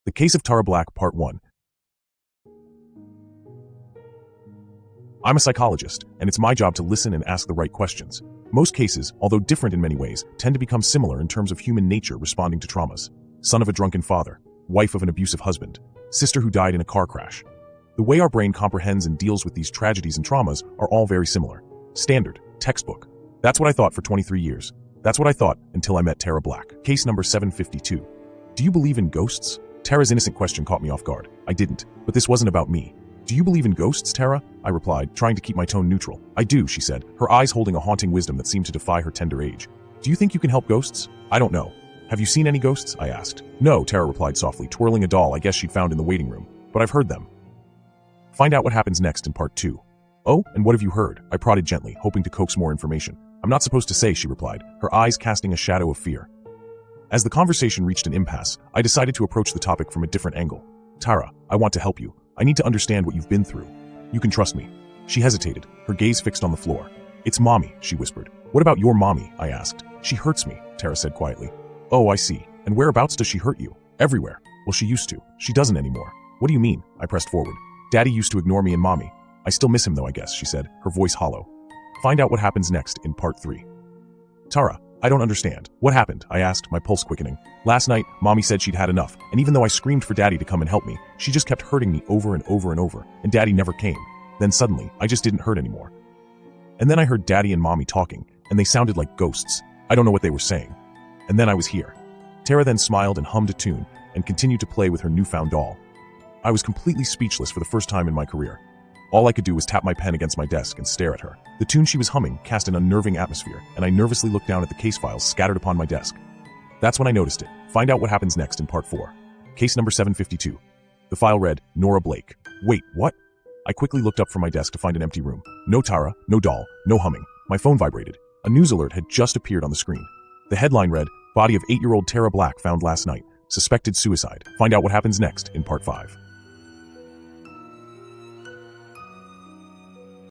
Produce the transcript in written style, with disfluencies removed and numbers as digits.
The Case of Tara Black, Part 1. I'm a psychologist, and it's my job to listen and ask the right questions. Most cases, although different in many ways, tend to become similar in terms of human nature responding to traumas. Son of a drunken father, wife of an abusive husband, sister who died in a car crash. The way our brain comprehends and deals with these tragedies and traumas are all very similar. Standard, textbook. That's what I thought for 23 years. That's what I thought until I met Tara Black. Case number 752. Do you believe in ghosts? Tara's innocent question caught me off guard. I didn't, but this wasn't about me. Do you believe in ghosts, Tara? I replied, trying to keep my tone neutral. I do, she said, her eyes holding a haunting wisdom that seemed to defy her tender age. Do you think you can help ghosts? I don't know. Have you seen any ghosts? I asked. No, Tara replied softly, twirling a doll I guess she'd found in the waiting room. But I've heard them. Find out what happens next in part 2. Oh, and what have you heard? I prodded gently, hoping to coax more information. I'm not supposed to say, she replied, her eyes casting a shadow of fear. As the conversation reached an impasse, I decided to approach the topic from a different angle. Tara, I want to help you. I need to understand what you've been through. You can trust me. She hesitated, her gaze fixed on the floor. It's Mommy, she whispered. What about your mommy? I asked. She hurts me, Tara said quietly. Oh, I see. And whereabouts does she hurt you? Everywhere. Well, she used to. She doesn't anymore. What do you mean? I pressed forward. Daddy used to ignore me and Mommy. I still miss him though, I guess, she said, her voice hollow. Find out what happens next in part 3. Tara, I don't understand. What happened? I asked, my pulse quickening. Last night, Mommy said she'd had enough, and even though I screamed for Daddy to come and help me, she just kept hurting me over and over and over, and Daddy never came. Then suddenly, I just didn't hurt anymore. And then I heard Daddy and Mommy talking, and they sounded like ghosts. I don't know what they were saying. And then I was here. Tara then smiled and hummed a tune, and continued to play with her newfound doll. I was completely speechless for the first time in my career. All I could do was tap my pen against my desk and stare at her. The tune she was humming cast an unnerving atmosphere, and I nervously looked down at the case files scattered upon my desk. That's when I noticed it. Find out what happens next in part 4. Case number 752. The file read, Nora Blake. Wait, what? I quickly looked up from my desk to find an empty room. No Tara, no doll, no humming. My phone vibrated. A news alert had just appeared on the screen. The headline read, Body of 8-year-old Tara Black found last night. Suspected suicide. Find out what happens next in part 5.